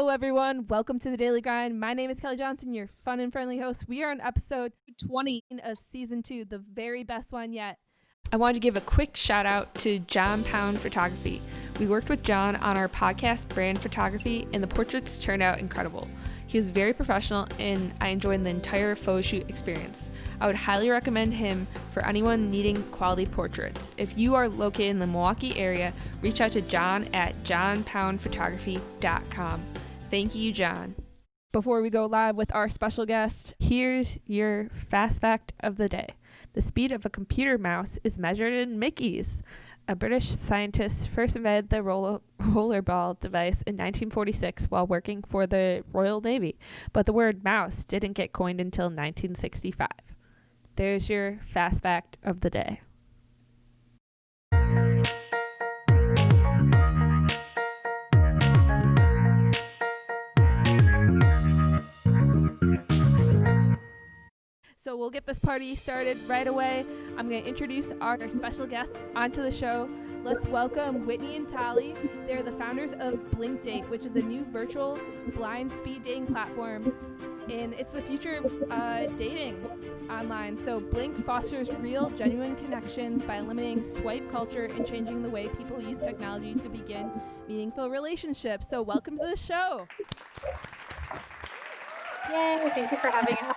Hello, everyone. Welcome to the Daily Grind. My name is Kelly Johnson, your fun and friendly host. We are on episode 20 of season 2, the very best one yet. I wanted to give a quick shout out to John Pound Photography. We worked with John on our podcast, Brand Photography, and the portraits turned out incredible. He was very professional, and I enjoyed the entire photo shoot experience. I would highly recommend him for anyone needing quality portraits. If you are located in the Milwaukee area, reach out to John at johnpoundphotography.com. Thank you, John. Before we go live with our special guest, here's your fast fact of the day. The speed of a computer mouse is measured in Mickeys. A British scientist first invented the rollerball device in 1946 while working for the Royal Navy, but the word mouse didn't get coined until 1965. There's your fast fact of the day. So we'll get this party started right away. I'm going to introduce our special guests onto the show. Let's welcome Whitney and Taly. They're the founders of Blink Date, which is a new virtual blind speed dating platform. And it's the future of dating online. So Blink fosters real, genuine connections by eliminating swipe culture and changing the way people use technology to begin meaningful relationships. So welcome to the show. Yay, thank you for having us.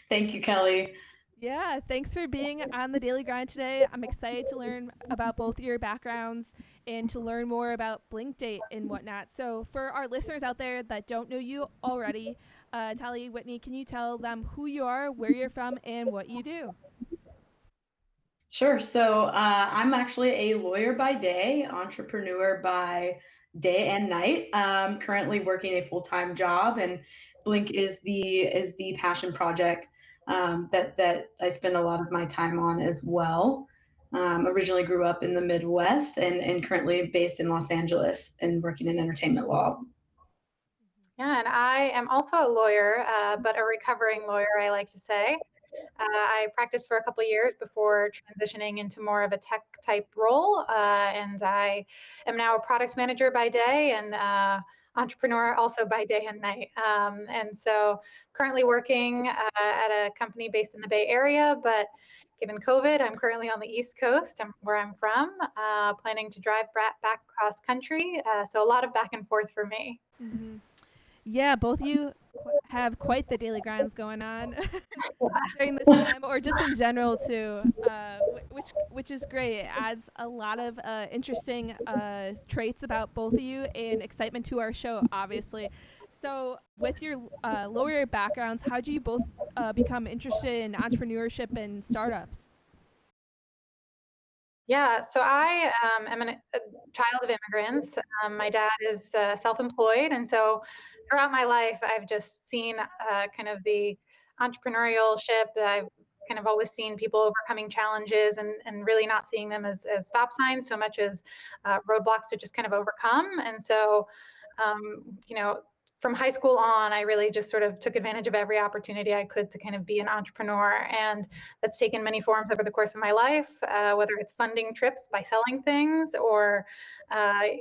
Thank you, Kelly. Yeah, thanks for being on the Daily Grind today. I'm excited to learn about both your backgrounds and to learn more about Blink Date and whatnot. So for our listeners out there that don't know you already, Taly, Whitney, can you tell them who you are, where you're from, and what you do? Sure. So I'm actually a lawyer by day, entrepreneur by day and night. Currently working a full-time job, and Blink is the passion project that I spend a lot of my time on as well. Originally grew up in the Midwest and currently based in Los Angeles and working in entertainment law. Yeah, and I am also a lawyer, but a recovering lawyer, I like to say. I practiced for a couple of years before transitioning into more of a tech type role, and I am now a product manager by day and entrepreneur also by day and night. And so currently working at a company based in the Bay Area, but given COVID, I'm currently on the East Coast, where I'm from, planning to drive back cross country. So a lot of back and forth for me. Mm-hmm. Yeah, both of you have quite the daily grinds going on during this time, or just in general too, which is great. It adds a lot of interesting traits about both of you and excitement to our show, obviously. So, with your lawyer backgrounds, how do you both become interested in entrepreneurship and startups? Yeah, so I am a child of immigrants. My dad is self-employed, and so throughout my life, I've just seen kind of the entrepreneurship. I've kind of always seen people overcoming challenges and really not seeing them as stop signs so much as roadblocks to just kind of overcome. And so, you know, from high school on, I really just sort of took advantage of every opportunity I could to kind of be an entrepreneur. And that's taken many forms over the course of my life, whether it's funding trips by selling things or I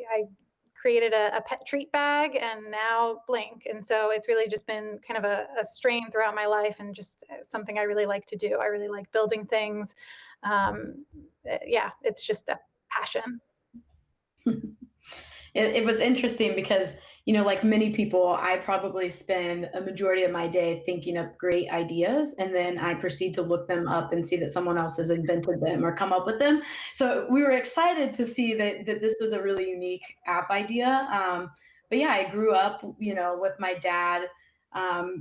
created a pet treat bag and now Blink. And so it's really just been kind of a strain throughout my life and just something I really like to do. I really like building things. Yeah, it's just a passion. It was interesting because, like many people, I probably spend a majority of my day thinking up great ideas, and then I proceed to look them up and see that someone else has invented them or come up with them. So we were excited to see that this was a really unique app idea. But yeah, I grew up, with my dad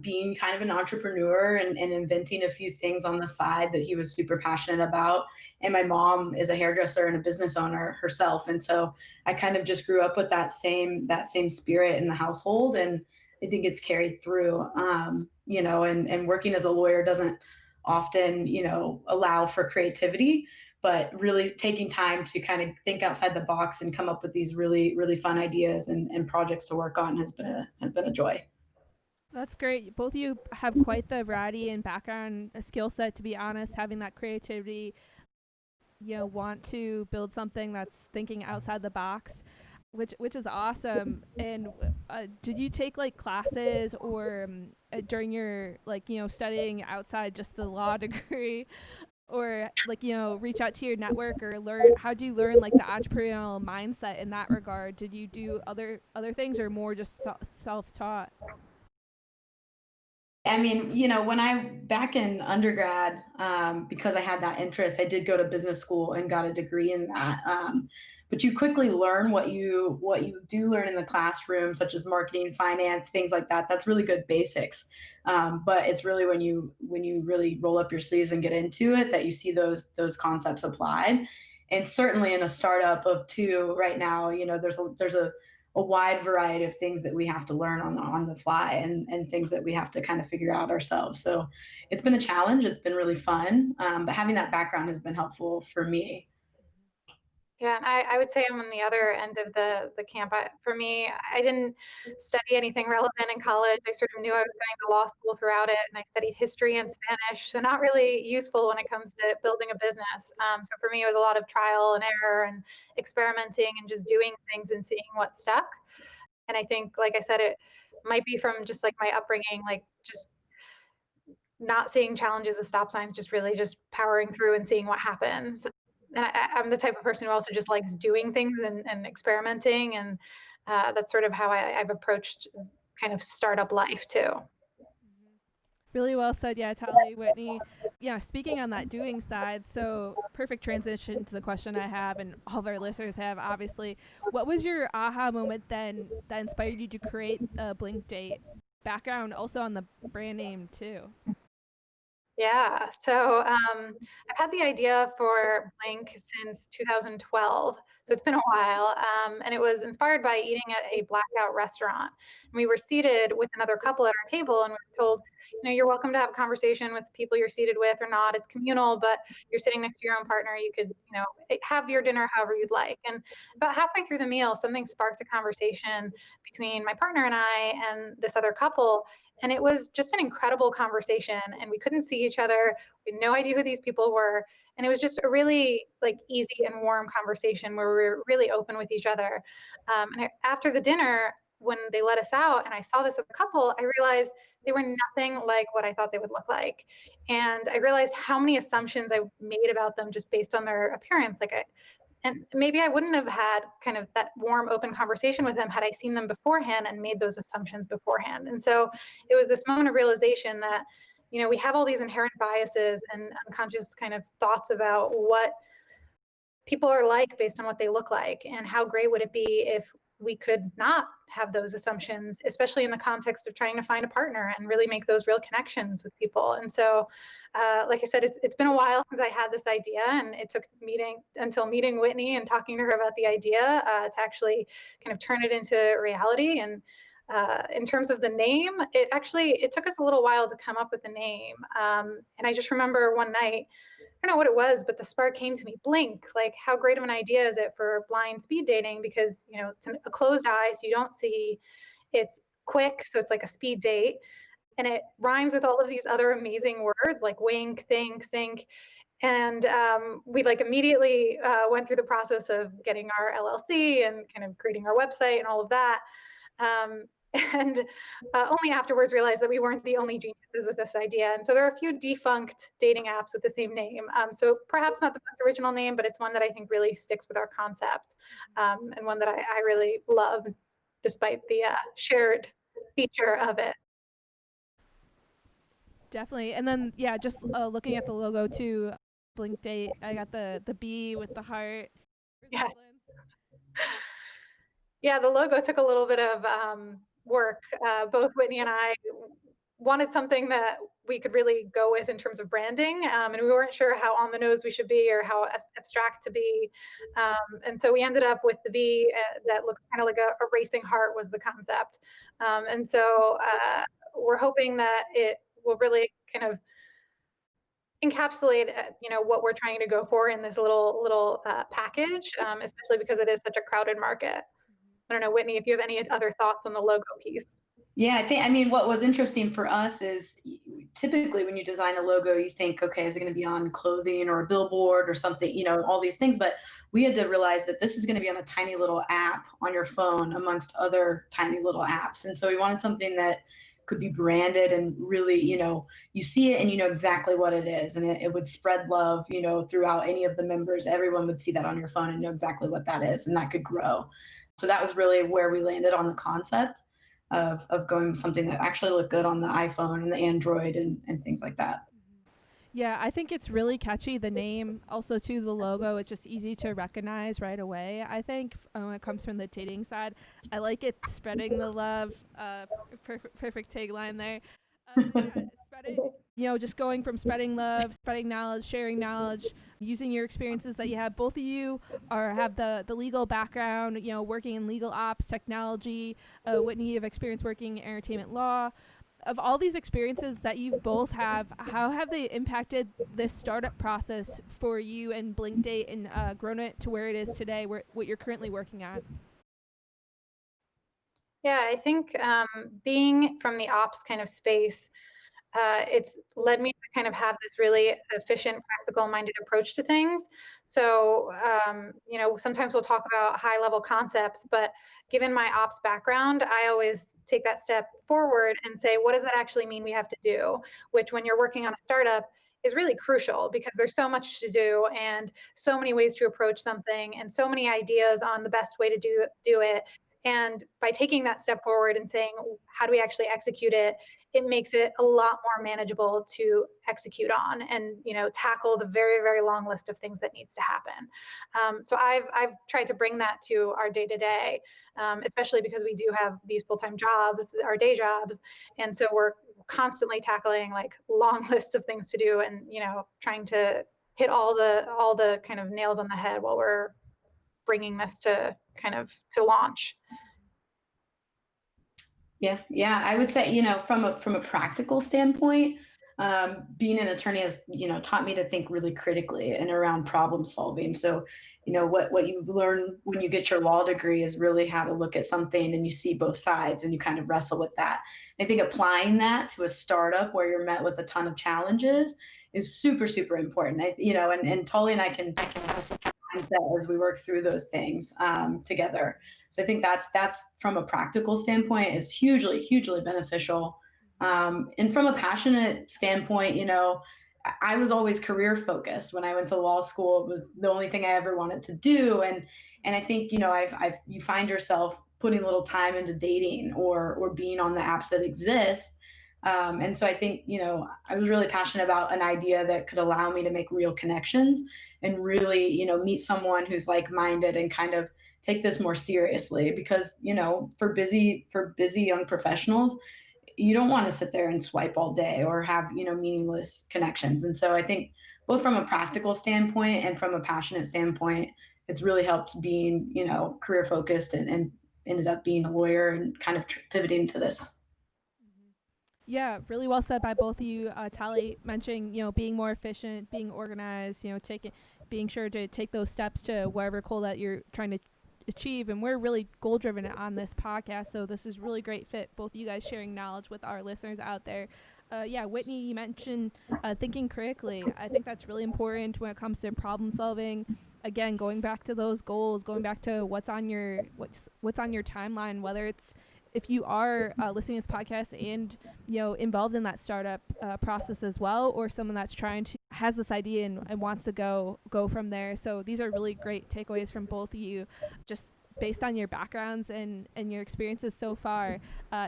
being kind of an entrepreneur and inventing a few things on the side that he was super passionate about. And my mom is a hairdresser and a business owner herself. And so I kind of just grew up with that same spirit in the household. And I think it's carried through, and working as a lawyer doesn't often, allow for creativity, but really taking time to kind of think outside the box and come up with these really, really fun ideas and projects to work on has been a joy. That's great. Both of you have quite the variety and background, a skill set, to be honest, having that creativity, want to build something that's thinking outside the box. which is awesome. And did you take like classes or during your like studying outside just the law degree, or like reach out to your network or learn? How do you learn like the entrepreneurial mindset in that regard? Did you do other things or more just self taught? I mean, when I back in undergrad, because I had that interest, I did go to business school and got a degree in that. But you quickly learn what you do learn in the classroom, such as marketing, finance, things like that. That's really good basics. But it's really when you really roll up your sleeves and get into it that you see those concepts applied. And certainly in a startup of two right now, there's a wide variety of things that we have to learn on the fly, and things that we have to kind of figure out ourselves. So it's been a challenge. It's been really fun, but having that background has been helpful for me. Yeah, and I would say I'm on the other end of the camp. For me, I didn't study anything relevant in college. I sort of knew I was going to law school throughout it, and I studied history and Spanish, so not really useful when it comes to building a business. So for me, it was a lot of trial and error and experimenting and just doing things and seeing what stuck. And I think, like I said, it might be from just like my upbringing, like just not seeing challenges as stop signs, just really just powering through and seeing what happens. And I'm the type of person who also just likes doing things and experimenting, and that's sort of how I've approached kind of startup life too. Really well said. Yeah, Taly, Whitney. Yeah, speaking on that doing side, so perfect transition to the question I have, and all of our listeners have, obviously. What was your aha moment then that inspired you to create a Blink Date background, also on the brand name too? Yeah. So I've had the idea for Blink since 2012. So it's been a while. And it was inspired by eating at a blackout restaurant. And we were seated with another couple at our table, and we were told, you're welcome to have a conversation with the people you're seated with or not. It's communal, but you're sitting next to your own partner. You could, have your dinner however you'd like. And about halfway through the meal, something sparked a conversation between my partner and I and this other couple, and it was just an incredible conversation, and we couldn't see each other. We had no idea who these people were. And it was just a really like easy and warm conversation where we were really open with each other. After the dinner, when they let us out and I saw this other couple, I realized they were nothing like what I thought they would look like. And I realized how many assumptions I made about them just based on their appearance. And maybe I wouldn't have had kind of that warm, open conversation with them had I seen them beforehand and made those assumptions beforehand. And so it was this moment of realization that, we have all these inherent biases and unconscious kind of thoughts about what people are like based on what they look like. And how great would it be if we could not have those assumptions, especially in the context of trying to find a partner and really make those real connections with people. And so, like I said, it's been a while since I had this idea, and it took meeting Whitney and talking to her about the idea to actually kind of turn it into reality. And in terms of the name, it took us a little while to come up with the name. And I just remember one night, I don't know what it was, but the spark came to me. Blink, like how great of an idea is it for blind speed dating? Because it's a closed eye, so you don't see. It's quick, so it's like a speed date, and it rhymes with all of these other amazing words like wink, think, sync. And we like immediately went through the process of getting our LLC and kind of creating our website and all of that. Um, and only afterwards realized that we weren't the only geniuses with this idea. And so there are a few defunct dating apps with the same name. So perhaps not the most original name, but it's one that I think really sticks with our concept, and one that I really love, despite the shared feature of it. Definitely. And then yeah, just looking at the logo too, Blink Date. I got the bee with the heart Yeah. resemblance. Yeah, the logo took a little bit of work. Both Whitney and I wanted something that we could really go with in terms of branding, and we weren't sure how on the nose we should be or how abstract to be. And so we ended up with the bee that looked kind of like a racing heart was the concept. And so we're hoping that it will really kind of encapsulate what we're trying to go for in this little package, especially because it is such a crowded market. I don't know, Whitney, if you have any other thoughts on the logo piece. Yeah, I mean, what was interesting for us is typically when you design a logo, you think, okay, is it going to be on clothing or a billboard or something, all these things. But we had to realize that this is going to be on a tiny little app on your phone amongst other tiny little apps. And so we wanted something that could be branded and really, you see it and you know exactly what it is. And it would spread love, throughout any of the members. Everyone would see that on your phone and know exactly what that is. And that could grow. So that was really where we landed on the concept of going with something that actually looked good on the iPhone and the Android and things like that. Yeah, I think it's really catchy. The name, also to the logo, it's just easy to recognize right away. I think when it comes from the dating side, I like it spreading the love. Perfect tagline there. Spreading, just going from spreading love, spreading knowledge, sharing knowledge, using your experiences that you have. Both of you have the legal background, working in legal ops, technology. Whitney, you have experience working in entertainment law. Of all these experiences that you both have, how have they impacted this startup process for you and Blinkdate and grown it to where it is today, what you're currently working on? Yeah, I think being from the ops kind of space, it's led me to kind of have this really efficient, practical-minded approach to things. So, sometimes we'll talk about high-level concepts, but given my ops background, I always take that step forward and say, what does that actually mean we have to do? Which, when you're working on a startup, is really crucial because there's so much to do and so many ways to approach something and so many ideas on the best way to do it. And by taking that step forward and saying, how do we actually execute it? It makes it a lot more manageable to execute on and tackle the very, very long list of things that needs to happen. So I've tried to bring that to our day to day, especially because we do have these full-time jobs, our day jobs, and so we're constantly tackling like long lists of things to do, and trying to hit all the kind of nails on the head while we're bringing this to launch. Yeah. I would say, from a practical standpoint, being an attorney has, taught me to think really critically and around problem solving. So, what you learn when you get your law degree is really how to look at something and you see both sides and you kind of wrestle with that. I think applying that to a startup where you're met with a ton of challenges is super, super important. And Taly and I can have some mindset as we work through those things together. So I think that's from a practical standpoint is hugely, hugely beneficial. And from a passionate standpoint, I was always career focused. When I went to law school, it was the only thing I ever wanted to do. And I think, you find yourself putting a little time into dating or being on the apps that exist. And so I think, I was really passionate about an idea that could allow me to make real connections and really, meet someone who's like-minded and kind of take this more seriously because, for busy young professionals, you don't want to sit there and swipe all day or have, meaningless connections. And so I think both from a practical standpoint and from a passionate standpoint, it's really helped being, career focused and ended up being a lawyer and kind of pivoting to this. Yeah, really well said by both of you. Taly mentioning, being more efficient, being organized, being sure to take those steps to whatever goal that you're trying to achieve. And we're really goal driven on this podcast, so this is really great fit. Both of you guys sharing knowledge with our listeners out there. Whitney, you mentioned thinking critically. I think that's really important when it comes to problem solving. Again, going back to those goals, going back to what's on your timeline, whether it's if you are listening to this podcast and involved in that startup process as well, or someone that's has this idea and wants to go from there. So these are really great takeaways from both of you, just based on your backgrounds and your experiences so far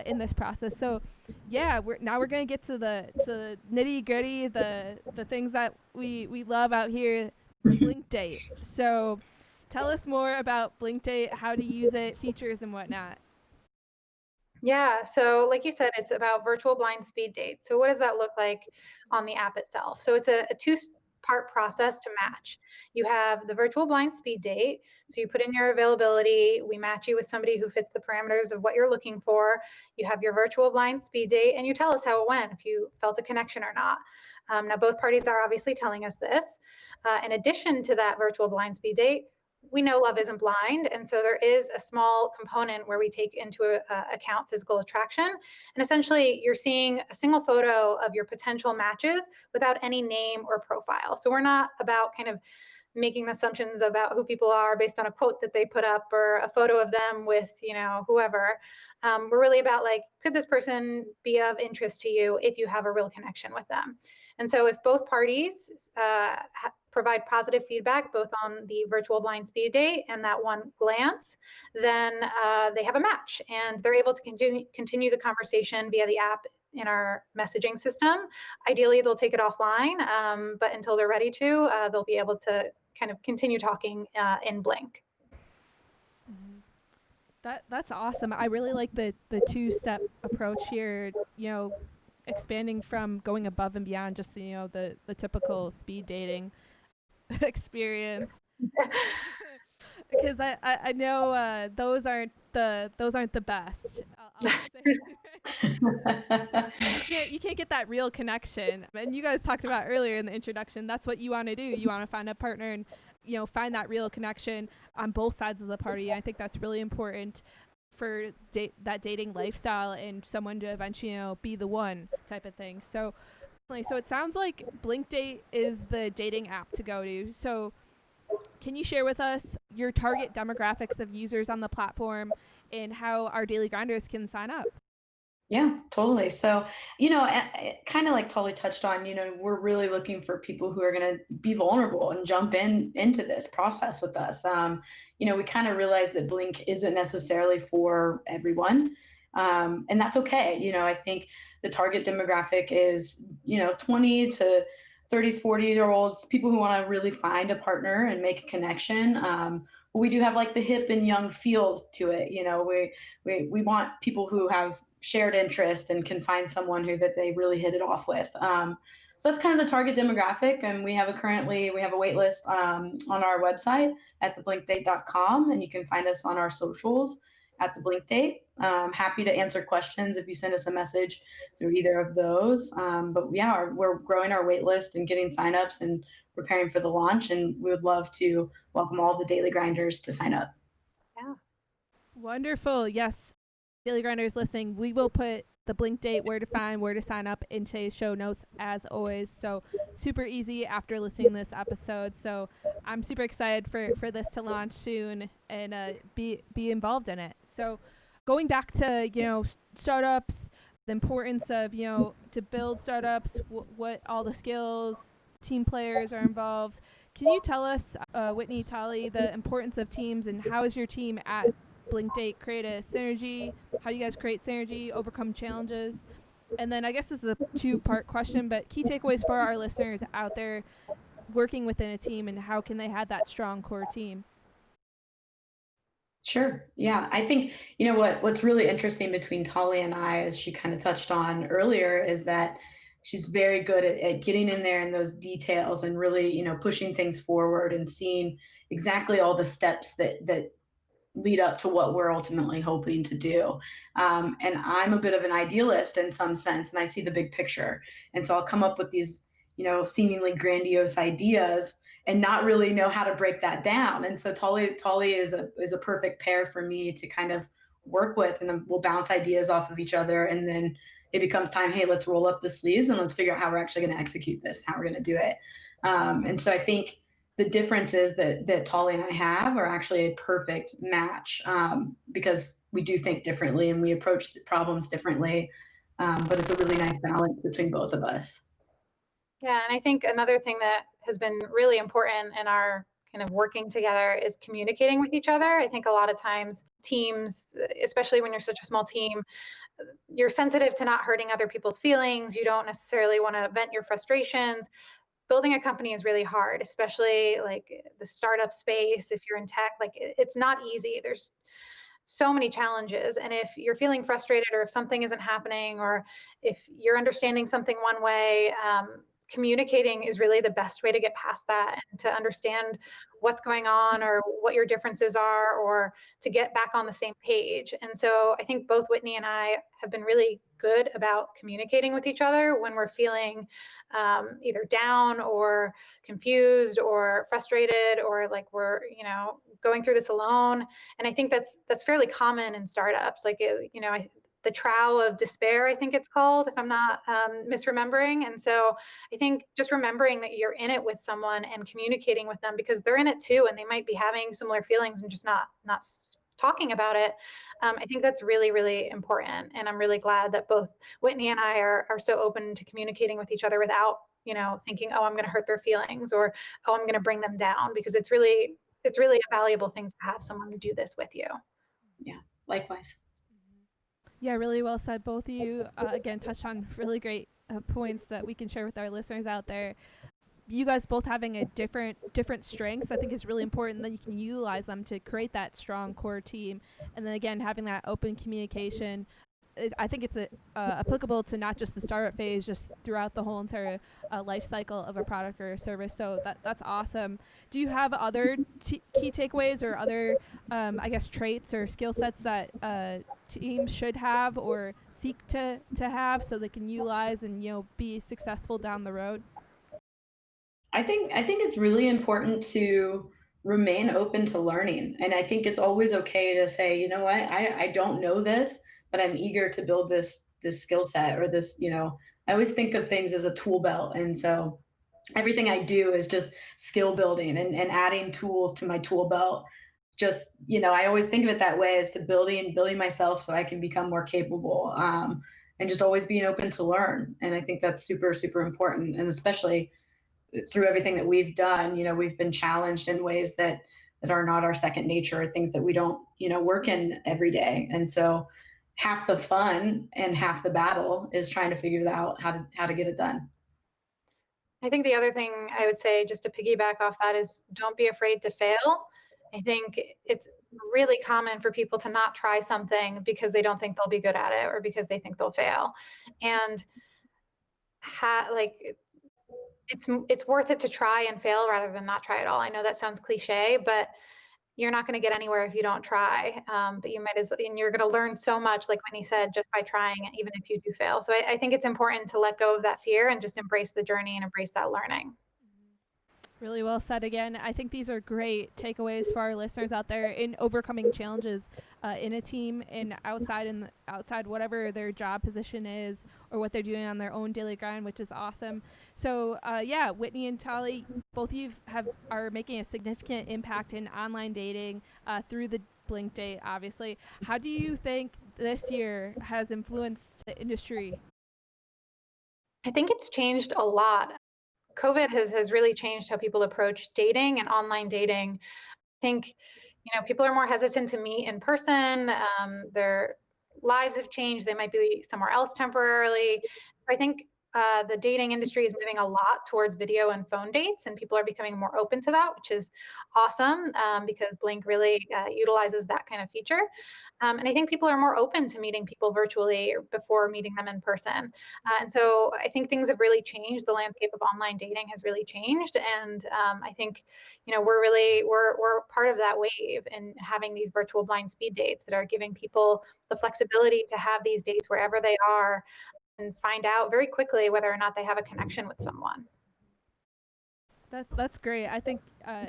in this process. So yeah, we're gonna get to the nitty gritty, the things that we love out here, Blinkdate. So tell us more about Blinkdate, how to use it, features and whatnot. Yeah, so like you said, it's about virtual blind speed dates. So what does that look like on the app itself? So it's a two-part process to match. You have the virtual blind speed date. So you put in your availability, we match you with somebody who fits the parameters of what you're looking for. You have your virtual blind speed date, and you tell us how it went, if you felt a connection or not. Now, both parties are obviously telling us this. In addition to that virtual blind speed date, we know love isn't blind. And so there is a small component where we take into account physical attraction. And essentially, you're seeing a single photo of your potential matches without any name or profile. So we're not about kind of making assumptions about who people are based on a quote that they put up or a photo of them with, whoever. We're really about like, could this person be of interest to you if you have a real connection with them? And so if both parties provide positive feedback, both on the virtual blind speed date and that one glance, then they have a match and they're able to continue the conversation via the app in our messaging system. Ideally, they'll take it offline, but until they're ready to, they'll be able to kind of continue talking in Blink. That's awesome. I really like the two-step approach here, expanding from going above and beyond just the typical speed dating experience. Because I know those aren't the best. I'll say. You can't get that real connection. And you guys talked about earlier in the introduction, that's what you want to do. You want to find a partner and find that real connection on both sides of the party. I think that's really important for that dating lifestyle and someone to eventually be the one type of thing. So it sounds like Blink Date is the dating app to go to. So can you share with us your target demographics of users on the platform and how our daily grinders can sign up? Yeah, totally. So, kind of like Taly touched on, we're really looking for people who are going to be vulnerable and jump into this process with us. We kind of realize that Blink isn't necessarily for everyone, and that's okay. I think the target demographic is, 20 to 30s, 40-year-olds, people who want to really find a partner and make a connection. We do have like the hip and young feels to it. We want people who have shared interest and can find someone who that they really hit it off with. So that's kind of the target demographic, and we have a wait list on our website at theblinkdate.com, and you can find us on our socials at the Blink Date. Happy to answer questions if you send us a message through either of those. But yeah, we're growing our wait list and getting signups and preparing for the launch, and we would love to welcome all the daily grinders to sign up. Yeah. Wonderful. Yes. Daily Grinders listening, we will put the Blink Date, where to find, where to sign up in today's show notes as always. So super easy after listening to this episode. So I'm super excited for this to launch soon and be involved in it. So going back to startups, the importance of to build startups, what all the skills, team players are involved. Can you tell us, Whitney, Taly, the importance of teams and how is your team at Blink Date create a synergy? How do you guys create synergy, overcome challenges? And then I guess this is a two-part question, but key takeaways for our listeners out there working within a team and how can they have that strong core team? Sure. Yeah. I think, what's really interesting between Taly and I, as she kind of touched on earlier, is that she's very good at getting in there in those details and really, pushing things forward and seeing exactly all the steps that lead up to what we're ultimately hoping to do. And I'm a bit of an idealist in some sense, and I see the big picture. And so I'll come up with these, seemingly grandiose ideas and not really know how to break that down. And so Taly is a perfect pair for me to kind of work with, and then we'll bounce ideas off of each other. And then it becomes time, hey, let's roll up the sleeves and let's figure out how we're actually going to execute this, how we're going to do it. And so I think the differences that Taly and I have are actually a perfect match, because we do think differently and we approach the problems differently. But it's a really nice balance between both of us. Yeah, and I think another thing that has been really important in our kind of working together is communicating with each other. I think a lot of times teams, especially when you're such a small team, you're sensitive to not hurting other people's feelings. You don't necessarily want to vent your frustrations. Building a company is really hard, especially like the startup space. If you're in tech, like it's not easy. There's so many challenges. And if you're feeling frustrated or if something isn't happening or if you're understanding something one way, communicating is really the best way to get past that and to understand what's going on or what your differences are, or to get back on the same page. And so I think both Whitney and I have been really good about communicating with each other when we're feeling either down or confused or frustrated, or like we're, going through this alone. And I think that's fairly common in startups. Like, the trough of despair, I think it's called, if I'm not misremembering. And so I think just remembering that you're in it with someone and communicating with them, because they're in it too, and they might be having similar feelings and just not talking about it. I think that's really, really important. And I'm really glad that both Whitney and I are so open to communicating with each other without, thinking, oh, I'm going to hurt their feelings, or, oh, I'm going to bring them down, because it's really a valuable thing to have someone to do this with you. Yeah, likewise. Yeah, really well said. Both of you, again, touched on really great points that we can share with our listeners out there. You guys both having a different strengths, I think, is really important. That you can utilize them to create that strong core team, and then again having that open communication. I think it's applicable to not just the startup phase, just throughout the whole entire life cycle of a product or a service. So that's awesome. Do you have other key takeaways or other, I guess, traits or skill sets that teams should have or seek to have so they can utilize and be successful down the road? I think it's really important to remain open to learning. And I think it's always okay to say, you know what, I don't know this, but I'm eager to build this skill set or this, I always think of things as a tool belt. And so everything I do is just skill building and adding tools to my tool belt. Just, I always think of it that way, as to building myself so I can become more capable. And just always being open to learn. And I think that's super, super important. And especially through everything that we've done, we've been challenged in ways that are not our second nature, or things that we don't, work in every day. And so half the fun and half the battle is trying to figure out how to get it done. I think the other thing I would say, just to piggyback off that, is don't be afraid to fail. I think it's really common for people to not try something because they don't think they'll be good at it, or because they think they'll fail. And like, it's worth it to try and fail rather than not try at all. I know that sounds cliche, but you're not going to get anywhere if you don't try. But you might as well, and you're going to learn so much, like Whitney said, just by trying it, even if you do fail. So I think it's important to let go of that fear and just embrace the journey and embrace that learning. Really well said again. I think these are great takeaways for our listeners out there in overcoming challenges in a team and outside whatever their job position is or what they're doing on their own daily grind, which is awesome. So yeah, Whitney and Taly, both of you are making a significant impact in online dating through the Blink Date, obviously. How do you think this year has influenced the industry? I think it's changed a lot. COVID has really changed how people approach dating and online dating. I think, people are more hesitant to meet in person. Their lives have changed. They might be somewhere else temporarily. I think the dating industry is moving a lot towards video and phone dates, and people are becoming more open to that, which is awesome, because Blink really utilizes that kind of feature. And I think people are more open to meeting people virtually before meeting them in person. And so I think things have really changed. The landscape of online dating has really changed, and I think, we're part of that wave in having these virtual blind speed dates that are giving people the flexibility to have these dates wherever they are and find out very quickly whether or not they have a connection with someone. That's great. I think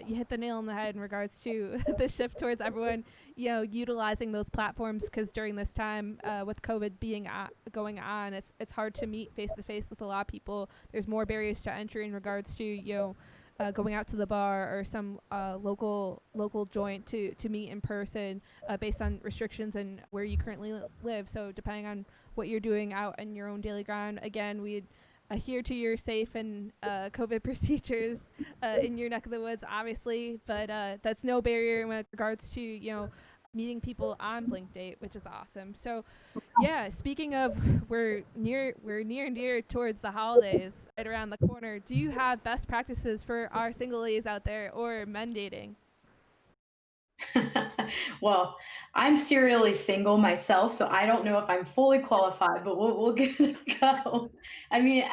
you hit the nail on the head in regards to the shift towards everyone, utilizing those platforms, because during this time with COVID going on, it's hard to meet face to face with a lot of people. There's more barriers to entry in regards to going out to the bar or some local joint to meet in person based on restrictions and where you currently live. So depending on what you're doing out in your own daily grind, again, we'd adhere to your safe and COVID procedures in your neck of the woods, obviously, but that's no barrier in regards to meeting people on Blink Date, which is awesome. So, yeah, speaking of, we're near and dear towards the holidays, right around the corner. Do you have best practices for our single ladies out there or men dating? Well, I'm serially single myself, so I don't know if I'm fully qualified, but we'll give it a go. I mean,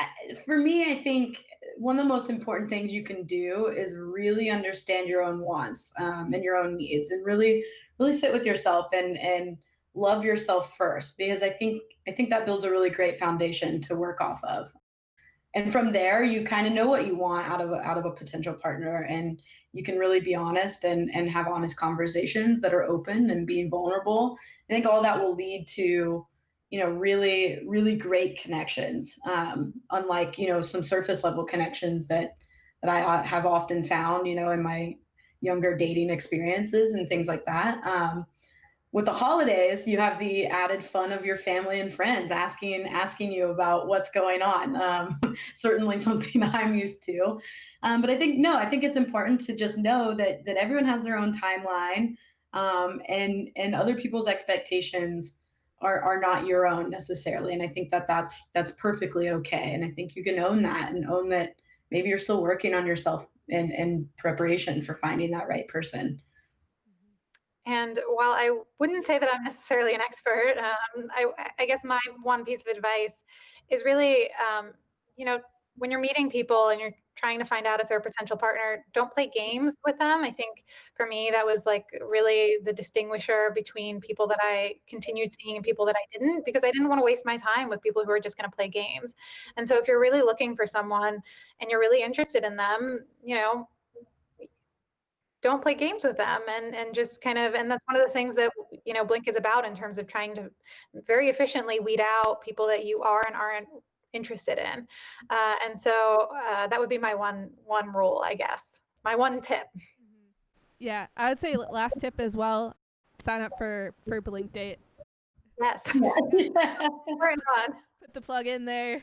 for me, I think one of the most important things you can do is really understand your own wants, and your own needs, and really sit with yourself and love yourself first, because I think that builds a really great foundation to work off of. And from there, you kind of know what you want out of a potential partner, and you can really be honest and have honest conversations that are open and being vulnerable. I think all that will lead to, really great connections, unlike, some surface level connections that I have often found, in my younger dating experiences and things like that. With the holidays, you have the added fun of your family and friends asking you about what's going on. Certainly something I'm used to. But I think no, I think it's important to just know that everyone has their own timeline, and other people's expectations are not your own necessarily. And I think that's perfectly okay. And I think you can own that and own that maybe you're still working on yourself in preparation for finding that right person. And while I wouldn't say that I'm necessarily an expert, I guess my one piece of advice is really, you know, when you're meeting people and you're trying to find out if they're a potential partner, don't play games with them. I think for me, that was like really the distinguisher between people that I continued seeing and people that I didn't, because I didn't want to waste my time with people who are just going to play games. And so if you're really looking for someone and you're really interested in them, don't play games with them, and just kind of, and that's one of the things that Blink is about in terms of trying to very efficiently weed out people that you are and aren't interested in. And so that would be my one rule, I guess, my one tip. Yeah, I would say last tip as well. Sign up for Blink Date. Yes. Yeah. We're on. Put the plug in there.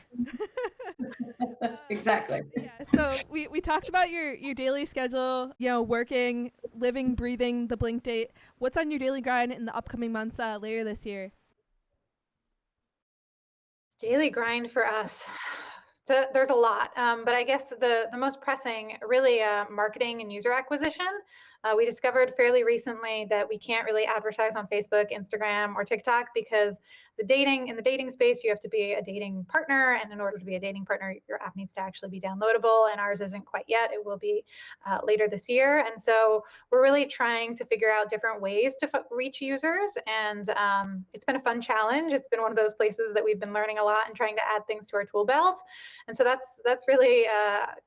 Exactly. Yeah, so we talked about your daily schedule, working, living, breathing the Blink Date. What's on your daily grind in the upcoming months later this year? Daily grind for us. So there's a lot, but I guess the most pressing, really, marketing and user acquisition. We discovered fairly recently that we can't really advertise on Facebook, Instagram, or TikTok because in the dating space, you have to be a dating partner, and in order to be a dating partner, your app needs to actually be downloadable, and ours isn't quite yet. It will be later this year, and so we're really trying to figure out different ways to reach users, and it's been a fun challenge. It's been one of those places that we've been learning a lot and trying to add things to our tool belt. And so that's really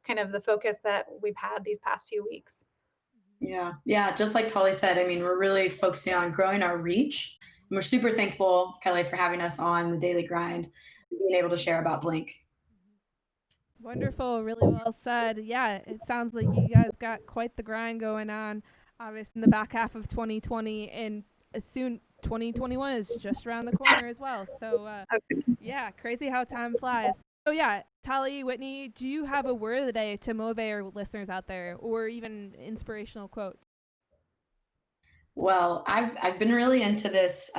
kind of the focus that we've had these past few weeks. Yeah. Yeah. Just like Taly said, I mean, we're really focusing on growing our reach. And we're super thankful, Kelly, for having us on the daily grind and being able to share about Blink. Wonderful, really well said. Yeah, it sounds like you guys got quite the grind going on, obviously in the back half of 2020, and soon 2021 is just around the corner as well. So yeah, crazy how time flies. So yeah, Taly, Whitney, do you have a word of the day to motivate our listeners out there, or even inspirational quote? Well, I've been really into this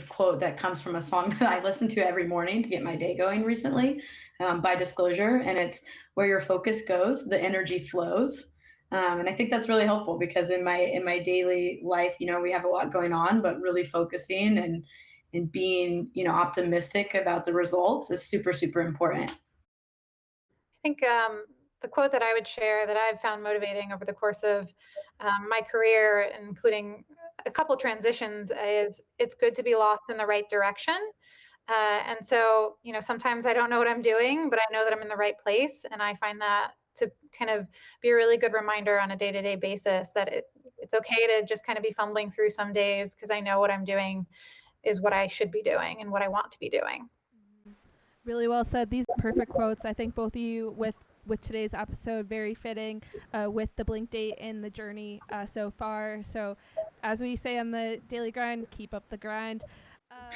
quote that comes from a song that I listen to every morning to get my day going recently, by Disclosure, and it's "Where your focus goes, the energy flows." And I think that's really helpful because in my daily life, we have a lot going on, but really focusing and being, optimistic about the results is super super important. I think the quote that I would share that I've found motivating over the course of my career, including a couple transitions, is "It's good to be lost in the right direction." And so, sometimes I don't know what I'm doing, but I know that I'm in the right place. And I find that to kind of be a really good reminder on a day to day basis that it's okay to just kind of be fumbling through some days because I know what I'm doing is what I should be doing and what I want to be doing. Really well said. These perfect quotes. I think both of you with today's episode very fitting with the Blink Date and the journey so far. So, as we say on the daily grind, keep up the grind.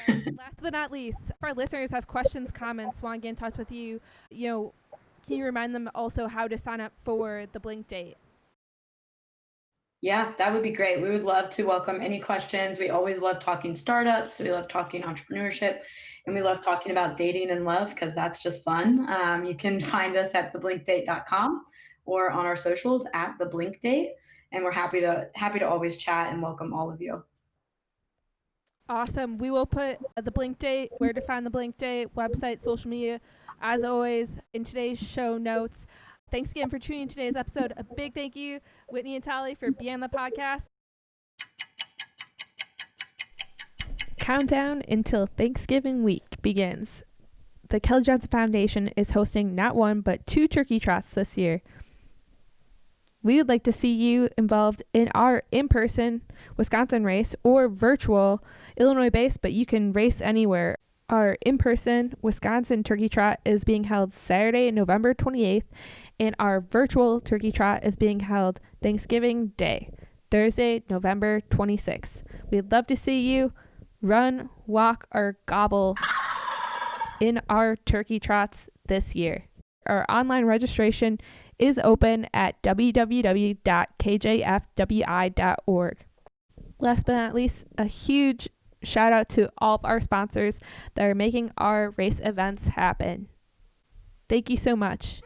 Last but not least, if our listeners have questions, comments, want to get in touch with you, can you remind them also how to sign up for the Blink Date? Yeah, that would be great. We would love to welcome any questions. We always love talking startups. We love talking entrepreneurship, and we love talking about dating and love because that's just fun. You can find us at theblinkdate.com or on our socials at theblinkdate, and we're happy to always chat and welcome all of you. Awesome. We will put the Blink Date, where to find the Blink Date, website, social media, As always, in today's show notes, thanks again for tuning in today's episode. A big thank you, Whitney and Taly, for being on the podcast. Countdown until Thanksgiving week begins. The Kelly Johnson Foundation is hosting not one, but 2 turkey trots this year. We would like to see you involved in our in-person Wisconsin race or virtual Illinois base, but you can race anywhere. Our in-person Wisconsin Turkey Trot is being held Saturday, November 28th, and our virtual Turkey Trot is being held Thanksgiving Day, Thursday, November 26th. We'd love to see you run, walk, or gobble in our Turkey Trots this year. Our online registration is open at www.kjfwi.org. Last but not least, a huge shout out to all of our sponsors that are making our race events happen. Thank you so much.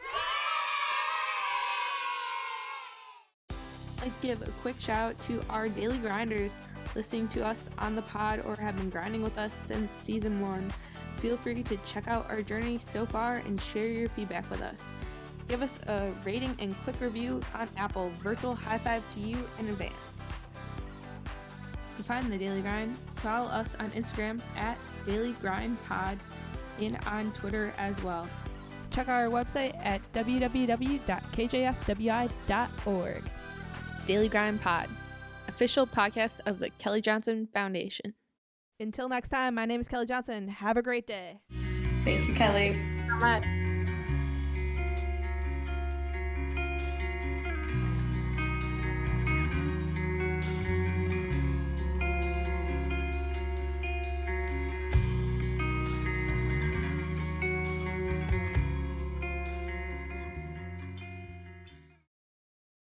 Let's give a quick shout out to our daily grinders listening to us on the pod or have been grinding with us since season 1. Feel free to check out our journey so far and share your feedback with us. Give us a rating and quick review on Apple. Virtual high five to you in advance. To find the Daily Grind, follow us on Instagram at Daily Grind Pod and on Twitter as well. Check our website at www.kjfwi.org. Daily Grind Pod, official podcast of the Kelly Johnson Foundation. Until next time, my name is Kelly Johnson. Have a great day. Thank you, Kelly. So much.